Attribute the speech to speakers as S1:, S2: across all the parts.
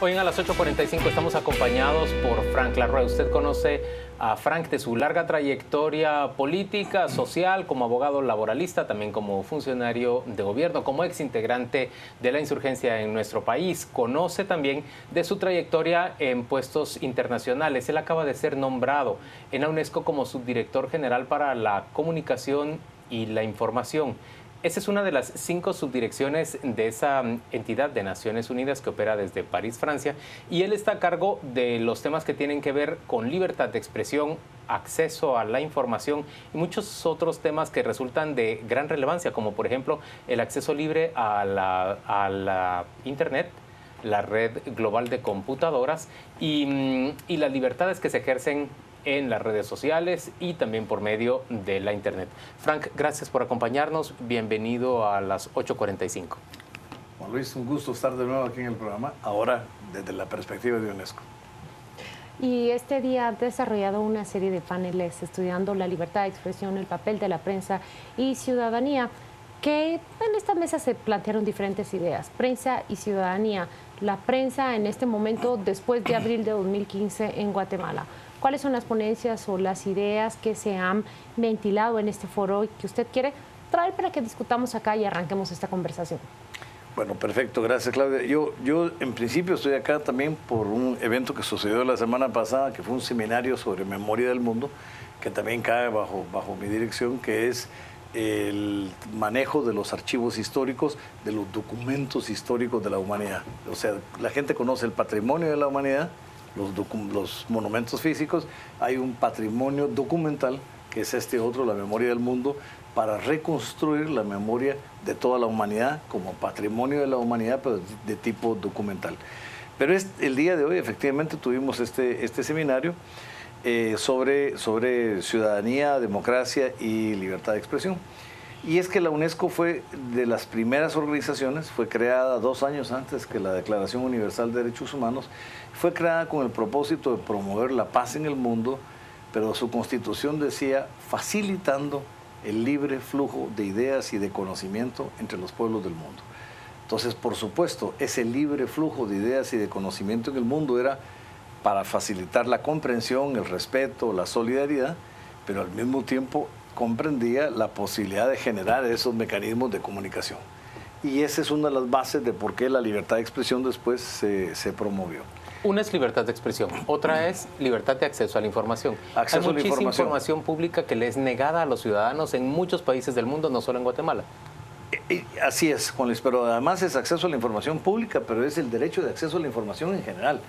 S1: Hoy a las 8:45 estamos acompañados por Frank Larroy. Usted conoce a Frank de su larga trayectoria política, social, como abogado laboralista, también como funcionario de gobierno, como ex integrante de la insurgencia en nuestro país. Conoce también de su trayectoria en puestos internacionales. Él acaba de ser nombrado en la UNESCO como subdirector general para la comunicación y la información. Esa es una de las 5 subdirecciones de esa entidad de Naciones Unidas que opera desde París, Francia, y él está a cargo de los temas que tienen que ver con libertad de expresión, acceso a la información y muchos otros temas que resultan de gran relevancia, como por ejemplo el acceso libre a la Internet, la red global de computadoras y las libertades que se ejercen en las redes sociales y también por medio de la Internet. Frank, gracias por acompañarnos. Bienvenido a las 8:45.
S2: Juan Luis, un gusto estar de nuevo aquí en el programa, ahora desde la perspectiva de UNESCO.
S3: Y este día ha desarrollado una serie de paneles estudiando la libertad de expresión, el papel de la prensa y ciudadanía, que en esta mesa se plantearon diferentes ideas. Prensa y ciudadanía. La prensa en este momento, después de abril de 2015 en Guatemala. ¿Cuáles son las ponencias o las ideas que se han ventilado en este foro y que usted quiere traer para que discutamos acá y arranquemos esta conversación?
S2: Bueno, perfecto, gracias Claudia. Yo en principio estoy acá también por un evento que sucedió la semana pasada, que fue un seminario sobre memoria del mundo, que también cae bajo mi dirección, que es el manejo de los archivos históricos, de los documentos históricos de la humanidad. O sea, la gente conoce el patrimonio de la humanidad, los monumentos físicos, hay un patrimonio documental, que es este otro, la memoria del mundo, para reconstruir la memoria de toda la humanidad como patrimonio de la humanidad, pero de tipo documental. Pero el día de hoy efectivamente tuvimos este seminario sobre ciudadanía, democracia y libertad de expresión. Y es que la UNESCO fue de las primeras organizaciones, fue creada 2 años antes que la Declaración Universal de Derechos Humanos, fue creada con el propósito de promover la paz en el mundo, pero su constitución decía facilitando el libre flujo de ideas y de conocimiento entre los pueblos del mundo. Entonces, por supuesto, ese libre flujo de ideas y de conocimiento en el mundo era para facilitar la comprensión, el respeto, la solidaridad, pero al mismo tiempo comprendía la posibilidad de generar esos mecanismos de comunicación. Y esa es una de las bases de por qué la libertad de expresión después se promovió.
S1: Una es libertad de expresión, otra es libertad de acceso a la información. Hay muchísima información pública que le es negada a los ciudadanos en muchos países del mundo, no solo en Guatemala.
S2: Así es, Juan Luis, pero además es acceso a la información pública, pero es el derecho de acceso a la información en general.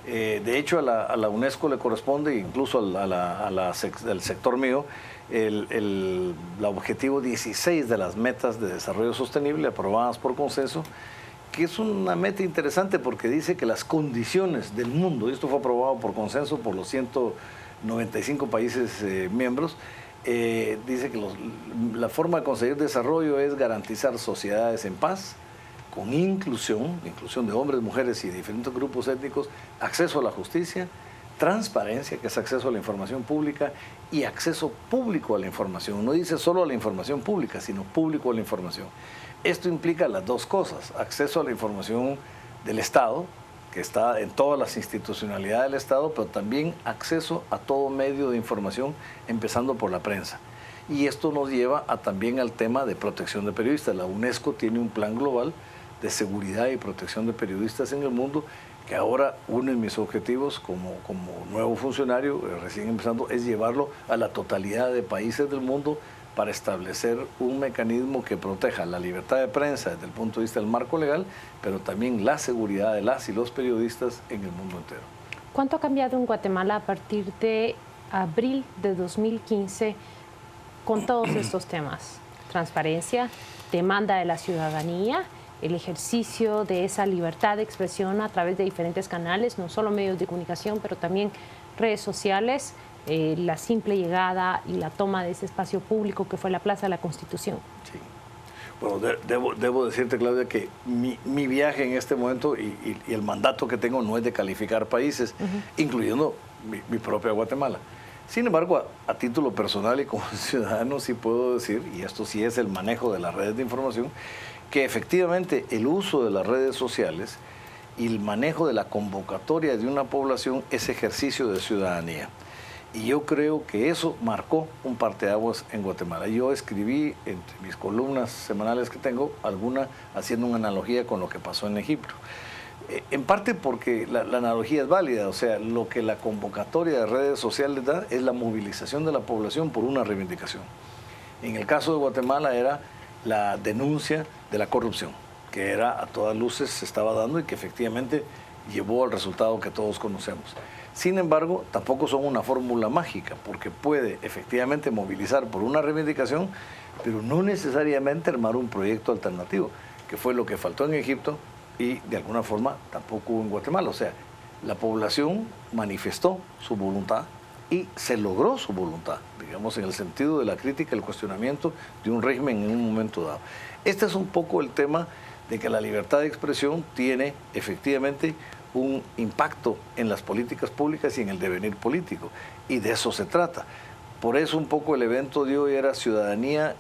S2: De hecho, a la UNESCO le corresponde, incluso al sector mío, el objetivo 16 de las metas de desarrollo sostenible aprobadas por consenso, que es una meta interesante porque dice que las condiciones del mundo, y esto fue aprobado por consenso por los 195 países miembros, dice que la forma de conseguir desarrollo es garantizar sociedades en paz, con inclusión de hombres, mujeres y diferentes grupos étnicos, acceso a la justicia, transparencia, que es acceso a la información pública, y acceso público a la información. No dice solo a la información pública, sino público a la información. Esto implica las dos cosas: acceso a la información del Estado, que está en todas las institucionalidades del Estado, pero también acceso a todo medio de información, empezando por la prensa. Y esto nos lleva también al tema de protección de periodistas. La UNESCO tiene un plan global de seguridad y protección de periodistas en el mundo, que ahora uno de mis objetivos como nuevo funcionario, recién empezando, es llevarlo a la totalidad de países del mundo para establecer un mecanismo que proteja la libertad de prensa desde el punto de vista del marco legal, pero también la seguridad de las y los periodistas en el mundo entero.
S3: ¿Cuánto ha cambiado en Guatemala a partir de abril de 2015 con todos estos temas? Transparencia, demanda de la ciudadanía, el ejercicio de esa libertad de expresión a través de diferentes canales, no solo medios de comunicación, pero también redes sociales, la simple llegada y la toma de ese espacio público que fue la Plaza de la Constitución. Sí.
S2: Bueno, debo decirte, Claudia, que mi viaje en este momento y el mandato que tengo no es de calificar países, incluyendo mi propia Guatemala. Sin embargo, a título personal y como ciudadano sí puedo decir, y esto sí es el manejo de las redes de información, que efectivamente el uso de las redes sociales y el manejo de la convocatoria de una población es ejercicio de ciudadanía. Y yo creo que eso marcó un parteaguas en Guatemala. Yo escribí entre mis columnas semanales que tengo, alguna haciendo una analogía con lo que pasó en Egipto. En parte porque la analogía es válida, o sea, lo que la convocatoria de redes sociales da es la movilización de la población por una reivindicación. En el caso de Guatemala era la denuncia de la corrupción, que era a todas luces se estaba dando y que efectivamente llevó al resultado que todos conocemos. Sin embargo, tampoco son una fórmula mágica, porque puede efectivamente movilizar por una reivindicación, pero no necesariamente armar un proyecto alternativo, que fue lo que faltó en Egipto y de alguna forma tampoco hubo en Guatemala. O sea, la población manifestó su voluntad y se logró su voluntad, digamos, en el sentido de la crítica, el cuestionamiento de un régimen en un momento dado. Este es un poco el tema de que la libertad de expresión tiene efectivamente un impacto en las políticas públicas y en el devenir político, y de eso se trata. Por eso un poco el evento de hoy era ciudadanía,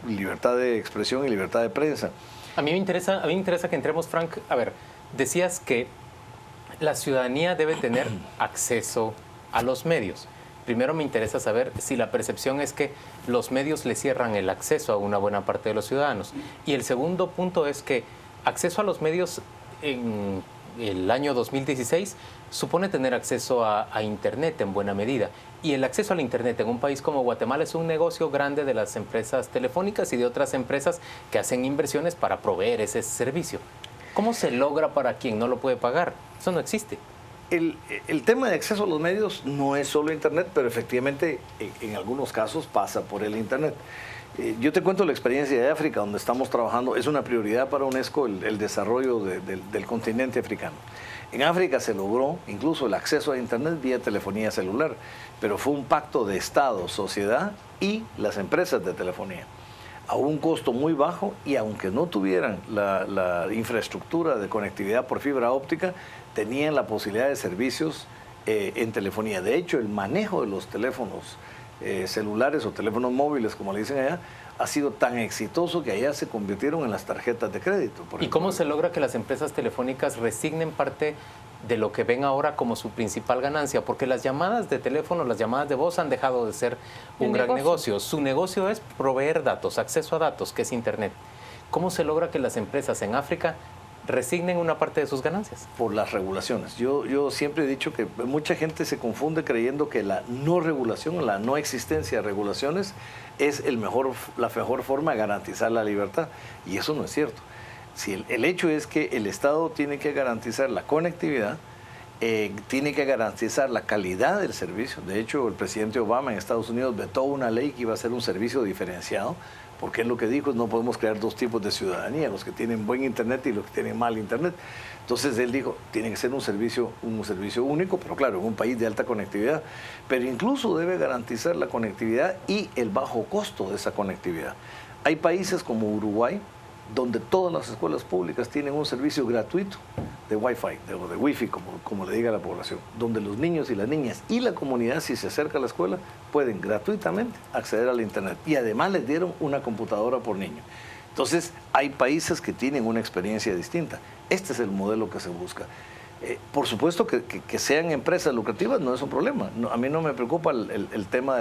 S2: libertad de expresión y libertad de prensa.
S1: A mí me interesa que entremos, Frank. A ver, decías que la ciudadanía debe tener acceso a los medios. Primero me interesa saber si la percepción es que los medios le cierran el acceso a una buena parte de los ciudadanos. Y el segundo punto es que acceso a los medios en el año 2016 supone tener acceso a Internet en buena medida. Y el acceso al Internet en un país como Guatemala es un negocio grande de las empresas telefónicas y de otras empresas que hacen inversiones para proveer ese servicio. ¿Cómo se logra para quien no lo puede pagar? Eso no existe.
S2: El tema de acceso a los medios no es solo Internet, pero efectivamente en algunos casos pasa por el Internet. Yo te cuento la experiencia de África, donde estamos trabajando. Es una prioridad para UNESCO el desarrollo del continente africano. En África se logró incluso el acceso a Internet vía telefonía celular, pero fue un pacto de Estado, sociedad y las empresas de telefonía, a un costo muy bajo, y aunque no tuvieran la infraestructura de conectividad por fibra óptica, tenían la posibilidad de servicios en telefonía. De hecho, el manejo de los teléfonos celulares o teléfonos móviles, como le dicen allá, ha sido tan exitoso que allá se convirtieron en las tarjetas de crédito.
S1: ¿Y cómo se logra que las empresas telefónicas resignen parte de lo que ven ahora como su principal ganancia? Porque las llamadas de teléfono, las llamadas de voz han dejado de ser un gran negocio. Su negocio es proveer datos, acceso a datos, que es Internet. ¿Cómo se logra que las empresas en África resignen una parte de sus ganancias?
S2: Por las regulaciones. Yo siempre he dicho que mucha gente se confunde creyendo que la no regulación, la no existencia de regulaciones es la mejor forma de garantizar la libertad, y eso no es cierto. Si el hecho es que el Estado tiene que garantizar la conectividad, tiene que garantizar la calidad del servicio. De hecho, el presidente Obama en Estados Unidos vetó una ley que iba a ser un servicio diferenciado, porque él lo que dijo es: no podemos crear dos tipos de ciudadanía, los que tienen buen Internet y los que tienen mal Internet. Entonces él dijo, tiene que ser un servicio único, pero claro, en un país de alta conectividad, pero incluso debe garantizar la conectividad y el bajo costo de esa conectividad. Hay países como Uruguay, donde todas las escuelas públicas tienen un servicio gratuito de Wi-Fi, o de Wi-Fi, como le diga la población, donde los niños y las niñas y la comunidad, si se acerca a la escuela, pueden gratuitamente acceder al Internet, y además les dieron una computadora por niño. Entonces, hay países que tienen una experiencia distinta. Este es el modelo que se busca. Por supuesto que sean empresas lucrativas no es un problema. No, a mí no me preocupa el tema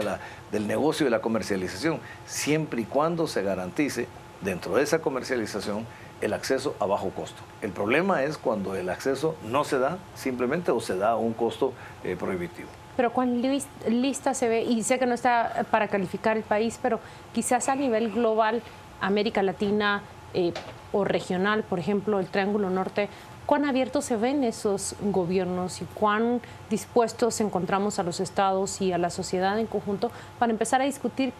S2: del negocio y de la comercialización, siempre y cuando se garantice dentro de esa comercialización el acceso a bajo costo. El problema es cuando el acceso no se da simplemente, o se da a un costo prohibitivo.
S3: Pero ¿cuán lista se ve? Y sé que no está para calificar el país, pero quizás a nivel global, América Latina o regional, por ejemplo, el Triángulo Norte, ¿cuán abiertos se ven esos gobiernos y cuán dispuestos encontramos a los estados y a la sociedad en conjunto para empezar a discutir,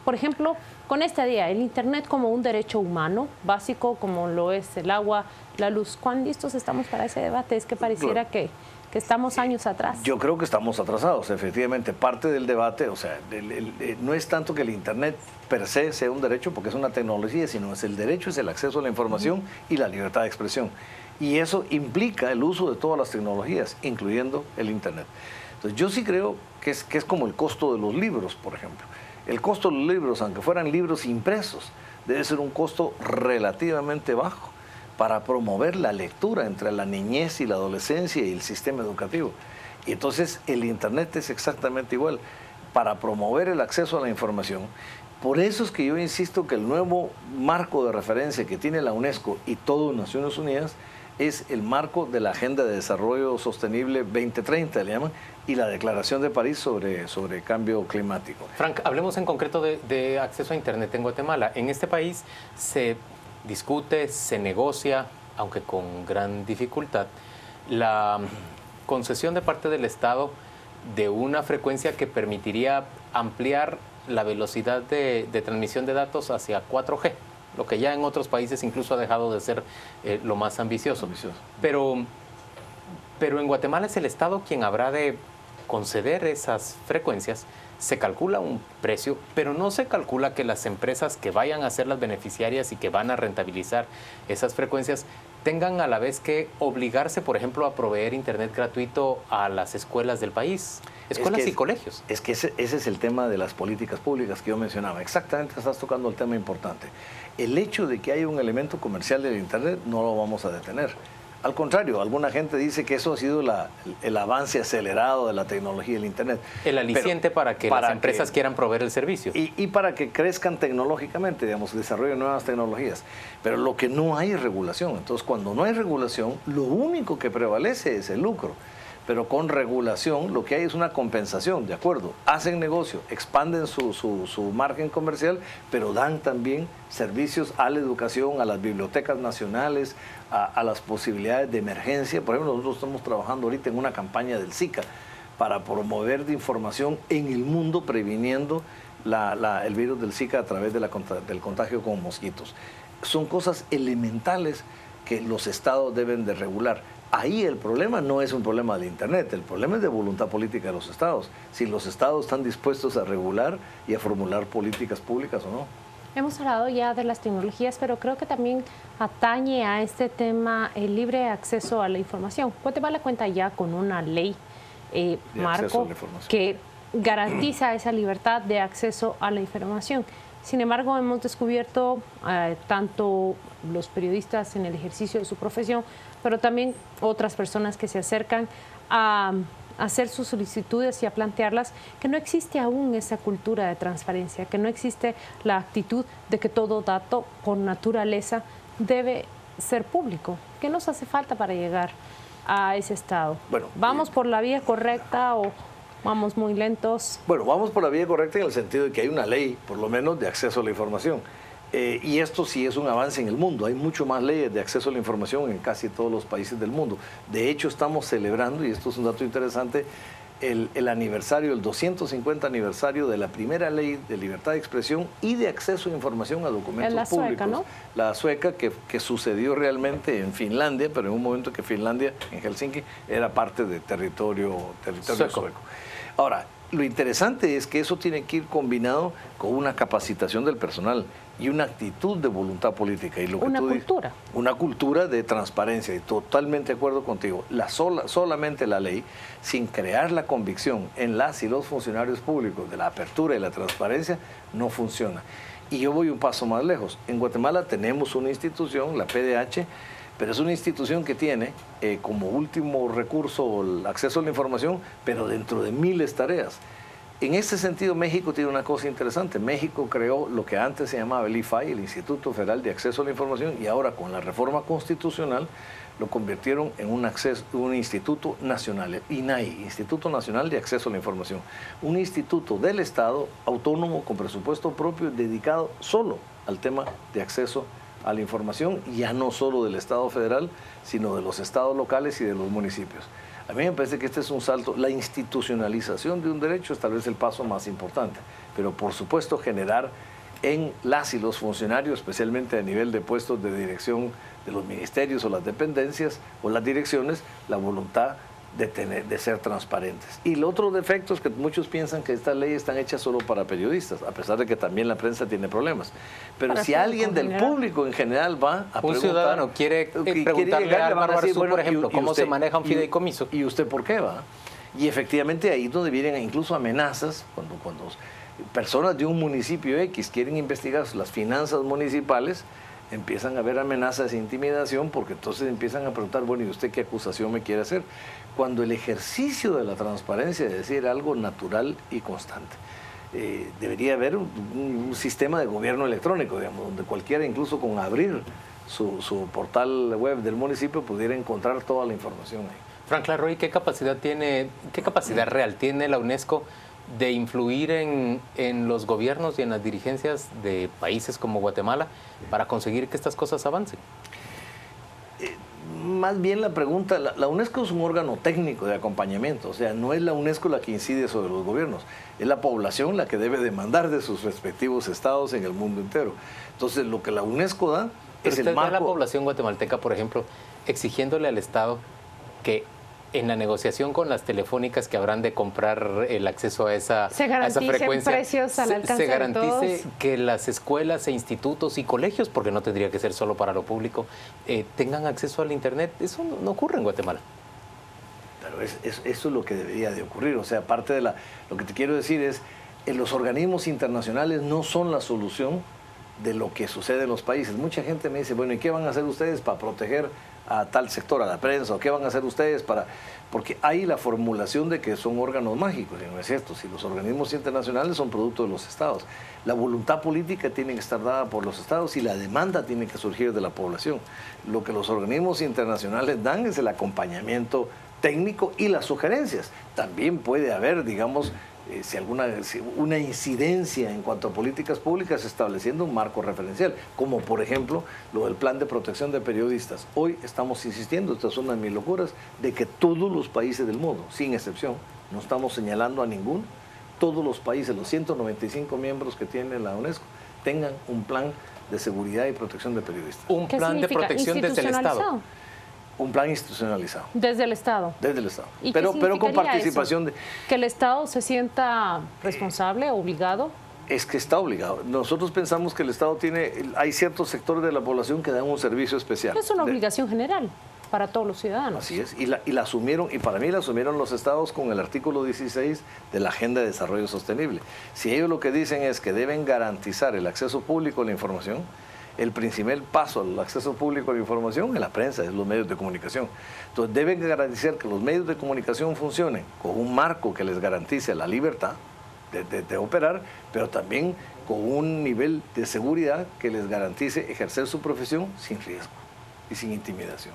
S3: por ejemplo, con esta idea, el Internet como un derecho humano básico, como lo es el agua, la luz? ¿Cuán listos estamos para ese debate? Es que pareciera que estamos años atrás.
S2: Yo creo que estamos atrasados, efectivamente. Parte del debate, o sea, no es tanto que el Internet per se sea un derecho, porque es una tecnología, sino es el derecho, es el acceso a la información y la libertad de expresión. Y eso implica el uso de todas las tecnologías, incluyendo el Internet. Entonces, yo sí creo que es como el costo de los libros, por ejemplo. El costo de los libros, aunque fueran libros impresos, debe ser un costo relativamente bajo, para promover la lectura entre la niñez y la adolescencia y el sistema educativo. Y entonces el Internet es exactamente igual, para promover el acceso a la información. Por eso es que yo insisto que el nuevo marco de referencia que tiene la UNESCO y todo Naciones Unidas es el marco de la Agenda de Desarrollo Sostenible 2030, le llaman, y la Declaración de París sobre cambio climático.
S1: Frank, hablemos en concreto de acceso a Internet en Guatemala. En este país se discute, se negocia, aunque con gran dificultad, la concesión de parte del Estado de una frecuencia que permitiría ampliar la velocidad de transmisión de datos hacia 4G, lo que ya en otros países incluso ha dejado de ser lo más ambicioso. Pero en Guatemala es el Estado quien habrá de conceder esas frecuencias. Se calcula un precio, pero no se calcula que las empresas que vayan a ser las beneficiarias y que van a rentabilizar esas frecuencias tengan a la vez que obligarse, por ejemplo, a proveer Internet gratuito a las escuelas del país, escuelas y colegios.
S2: Es que ese es el tema de las políticas públicas que yo mencionaba. Exactamente, estás tocando el tema importante. El hecho de que haya un elemento comercial del Internet no lo vamos a detener. Al contrario, alguna gente dice que eso ha sido el avance acelerado de la tecnología del Internet.
S1: El aliciente para que las empresas quieran proveer el servicio.
S2: Y para que crezcan tecnológicamente, digamos, desarrollen nuevas tecnologías. Pero lo que no hay es regulación. Entonces, cuando no hay regulación, lo único que prevalece es el lucro. Pero con regulación lo que hay es una compensación, ¿de acuerdo? Hacen negocio, expanden su margen comercial, pero dan también servicios a la educación, a las bibliotecas nacionales, a las posibilidades de emergencia. Por ejemplo, nosotros estamos trabajando ahorita en una campaña del Zika para promover de información en el mundo previniendo el virus del Zika a través del contagio con mosquitos. Son cosas elementales que los estados deben de regular. Ahí el problema no es un problema de Internet, el problema es de voluntad política de los estados. Si los estados están dispuestos a regular y a formular políticas públicas o no.
S3: Hemos hablado ya de las tecnologías, pero creo que también atañe a este tema el libre acceso a la información. Guatemala cuenta ya con una ley marco que garantiza esa libertad de acceso a la información. Sin embargo, hemos descubierto tanto los periodistas en el ejercicio de su profesión, pero también otras personas que se acercan a hacer sus solicitudes y a plantearlas, que no existe aún esa cultura de transparencia, que no existe la actitud de que todo dato por naturaleza debe ser público. ¿Qué nos hace falta para llegar a ese estado?
S2: Bueno,
S3: ¿vamos por la vía correcta o vamos muy lentos?
S2: Bueno, vamos por la vía correcta en el sentido de que hay una ley, por lo menos, de acceso a la información. Y esto sí es un avance en el mundo. Hay mucho más leyes de acceso a la información en casi todos los países del mundo. De hecho, estamos celebrando, y esto es un dato interesante, el aniversario, el 250 aniversario de la primera ley de libertad de expresión y de acceso a información a documentos
S3: la
S2: públicos.
S3: sueca, ¿no?
S2: La sueca que sucedió realmente en Finlandia, pero en un momento que Finlandia, en Helsinki, era parte de territorio sueco. Ahora, lo interesante es que eso tiene que ir combinado con una capacitación del personal y una actitud de voluntad política. Y lo que
S3: una cultura.
S2: Una cultura de transparencia, y totalmente de acuerdo contigo. Solamente la ley, sin crear la convicción en las y los funcionarios públicos de la apertura y la transparencia, no funciona. Y yo voy un paso más lejos. En Guatemala tenemos una institución, la PDH, pero es una institución que tiene como último recurso el acceso a la información, pero dentro de miles de tareas. En este sentido, México tiene una cosa interesante. México creó lo que antes se llamaba el IFAI, el Instituto Federal de Acceso a la Información, y ahora con la reforma constitucional lo convirtieron en un instituto nacional, INAI, Instituto Nacional de Acceso a la Información. Un instituto del Estado autónomo con presupuesto propio dedicado solo al tema de acceso a la información, ya no solo del Estado federal, sino de los estados locales y de los municipios. A mí me parece que este es un salto. La institucionalización de un derecho es tal vez el paso más importante, pero por supuesto generar en las y los funcionarios, especialmente a nivel de puestos de dirección de los ministerios o las dependencias o las direcciones, la voluntad de ser transparentes. Y el otro defecto es que muchos piensan que estas leyes están hechas solo para periodistas, a pesar de que también la prensa tiene problemas. Pero si alguien del público en general va a preguntar...
S1: Un ciudadano quiere preguntarle a Álvaro Arzú, por ejemplo, cómo se maneja un fideicomiso.
S2: ¿Y usted por qué va? Y efectivamente ahí es donde vienen incluso amenazas, cuando personas de un municipio X quieren investigar las finanzas municipales, empiezan a haber amenazas e intimidación, porque entonces empiezan a preguntar, bueno, ¿y usted qué acusación me quiere hacer? Cuando el ejercicio de la transparencia es decir algo natural y constante. Debería haber un sistema de gobierno electrónico, digamos, donde cualquiera, incluso con abrir su portal web del municipio, pudiera encontrar toda la información ahí.
S1: Frank Larroy, ¿qué capacidad real tiene la UNESCO de influir en los gobiernos y en las dirigencias de países como Guatemala para conseguir que estas cosas avancen?
S2: Más bien la pregunta, la UNESCO es un órgano técnico de acompañamiento, o sea, no es la UNESCO la que incide sobre los gobiernos, es la población la que debe demandar de sus respectivos estados en el mundo entero. Entonces, lo que la UNESCO da es el marco.
S1: La población guatemalteca, por ejemplo, exigiéndole al Estado que en la negociación con las telefónicas que habrán de comprar el acceso a esa frecuencia,
S3: precios al alcance
S1: se garantice
S3: de todos,
S1: que las escuelas e institutos y colegios, porque no tendría que ser solo para lo público, tengan acceso al Internet. Eso no ocurre en Guatemala.
S2: Pero eso es lo que debería de ocurrir. O sea, aparte de lo que te quiero decir es, los organismos internacionales no son la solución de lo que sucede en los países. Mucha gente me dice, bueno, ¿y qué van a hacer ustedes para proteger a tal sector, a la prensa? ¿O qué van a hacer ustedes para...? Porque hay la formulación de que son órganos mágicos, y no es cierto. Si los organismos internacionales son producto de los estados, la voluntad política tiene que estar dada por los estados y la demanda tiene que surgir de la población. Lo que los organismos internacionales dan es el acompañamiento técnico y las sugerencias. También puede haber, digamos, una incidencia en cuanto a políticas públicas estableciendo un marco referencial, como por ejemplo lo del plan de protección de periodistas. Hoy estamos insistiendo, esta es una de mis locuras, de que todos los países del mundo, sin excepción, no estamos señalando a ninguno, todos los países, los 195 miembros que tiene la UNESCO, tengan un plan de seguridad y protección de periodistas.
S1: Un plan de protección desde el Estado.
S2: Un plan institucionalizado.
S3: Desde el Estado.
S2: Desde el Estado.
S3: ¿Y
S2: pero con participación
S3: eso? ¿Que el Estado se sienta responsable, obligado?
S2: Es que está obligado. Nosotros pensamos que el Estado hay ciertos sectores de la población que dan un servicio especial.
S3: Es una obligación general para todos los ciudadanos.
S2: Así es, y la asumieron, y para mí la asumieron los estados con el artículo 16 de la Agenda de Desarrollo Sostenible. Si ellos lo que dicen es que deben garantizar el acceso público a la información, el principal paso al acceso público a la información es la prensa, es los medios de comunicación. Entonces deben garantizar que los medios de comunicación funcionen con un marco que les garantice la libertad de operar, pero también con un nivel de seguridad que les garantice ejercer su profesión sin riesgo y sin intimidación.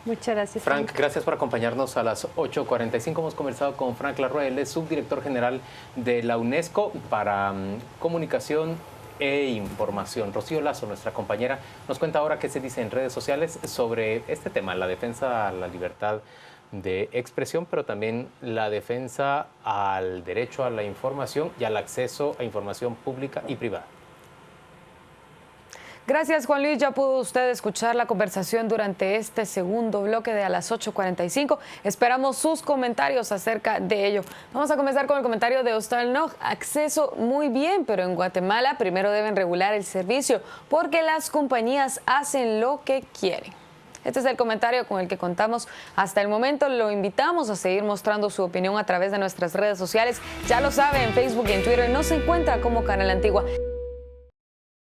S3: Muchas gracias.
S1: Frank, gracias por acompañarnos a las 8:45. Hemos conversado con Frank Larroy, él es subdirector general de la UNESCO para comunicación e información. Rocío Lazo, nuestra compañera, nos cuenta ahora qué se dice en redes sociales sobre este tema, la defensa a la libertad de expresión, pero también la defensa al derecho a la información y al acceso a información pública y privada.
S4: Gracias, Juan Luis. Ya pudo usted escuchar la conversación durante este segundo bloque de a las 8:45. Esperamos sus comentarios acerca de ello. Vamos a comenzar con el comentario de Ostal Nog. Acceso muy bien, pero en Guatemala primero deben regular el servicio porque las compañías hacen lo que quieren. Este es el comentario con el que contamos hasta el momento. Lo invitamos a seguir mostrando su opinión a través de nuestras redes sociales. Ya lo sabe, en Facebook y en Twitter nos encuentra como Canal Antigua.